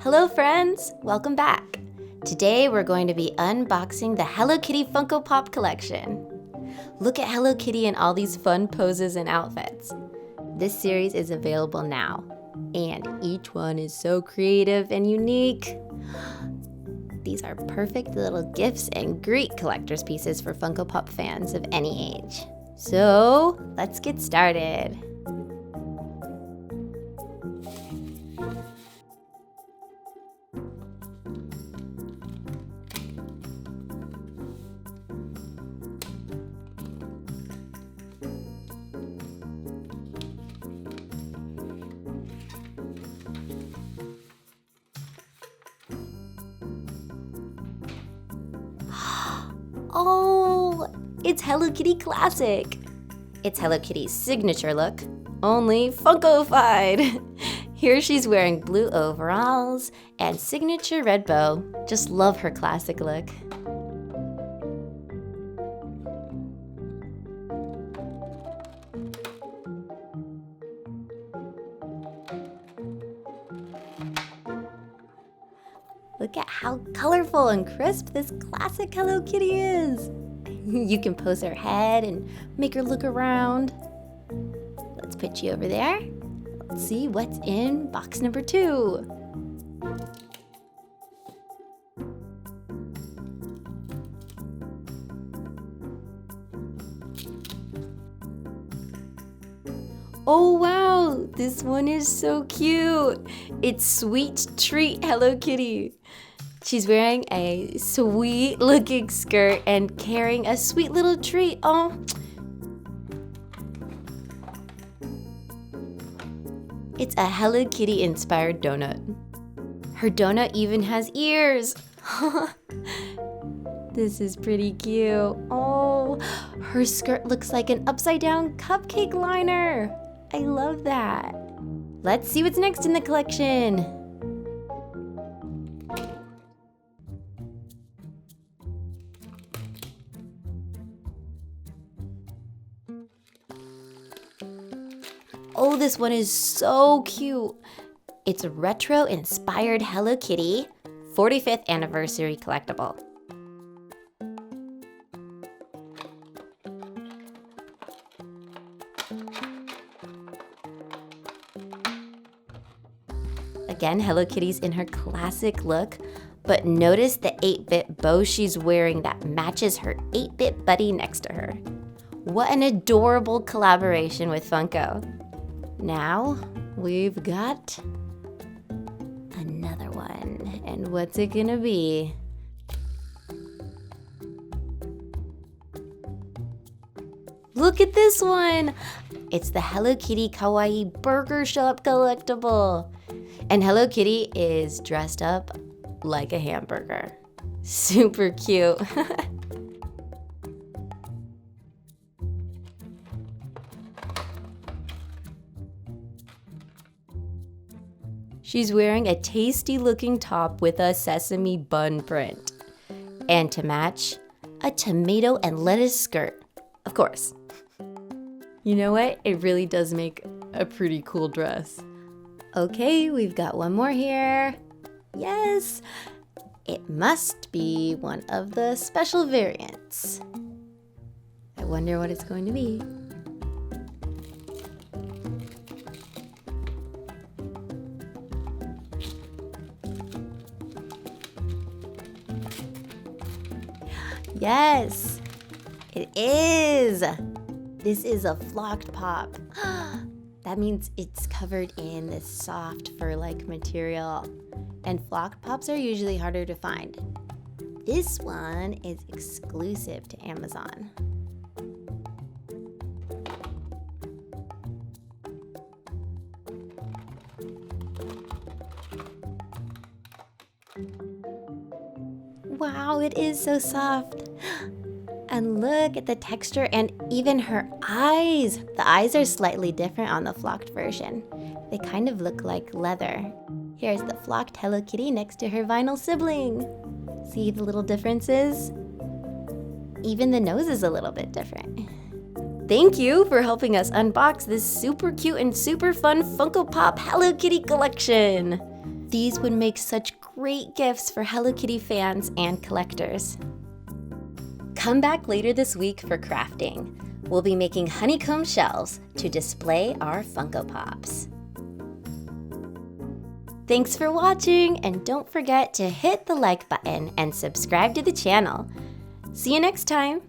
Hello friends, welcome back. Today we're going to be unboxing the Hello Kitty Funko Pop collection. Look at Hello Kitty in all these fun poses and outfits. This series is available now, and each one is so creative and unique. These are perfect little gifts and great collector's pieces for Funko Pop fans of any age. So let's get started. Oh, it's Hello Kitty Classic. It's Hello Kitty's signature look, only Funko-fied. Here she's wearing blue overalls and signature red bow. Just love her classic look. Look at how colorful and crisp this classic Hello Kitty is. You can pose her head and make her look around. Let's put you over there. Let's see what's in box number 2. Oh wow, this one is so cute. It's Sweet Treat Hello Kitty. She's wearing a sweet looking skirt and carrying a sweet little treat. Oh. It's a Hello Kitty inspired donut. Her donut even has ears. This is pretty cute. Oh, her skirt looks like an upside down cupcake liner. I love that. Let's see what's next in the collection. Oh, this one is so cute. It's a retro-inspired Hello Kitty 45th anniversary collectible. Again, Hello Kitty's in her classic look, but notice the 8-bit bow she's wearing that matches her 8-bit buddy next to her. What an adorable collaboration with Funko. Now, we've got another one. And what's it gonna be? Look at this one! It's the Hello Kitty Kawaii Burger Shop collectible. And Hello Kitty is dressed up like a hamburger. Super cute. She's wearing a tasty looking top with a sesame bun print. And to match, a tomato and lettuce skirt. Of course. You know what? It really does make a pretty cool dress. Okay, we've got one more here. Yes! It must be one of the special variants. I wonder what it's going to be. Yes, it is. This is a flocked pop. That means it's covered in this soft fur-like material. And flocked pops are usually harder to find. This one is exclusive to Amazon. Wow, it is so soft. And look at the texture and even her eyes. The eyes are slightly different on the flocked version. They kind of look like leather. Here's the flocked Hello Kitty next to her vinyl sibling. See the little differences? Even the nose is a little bit different. Thank you for helping us unbox this super cute and super fun Funko Pop Hello Kitty collection. These would make such great gifts for Hello Kitty fans and collectors. Come back later this week for crafting. We'll be making honeycomb shells to display our Funko Pops. Thanks for watching, and don't forget to hit the like button and subscribe to the channel. See you next time!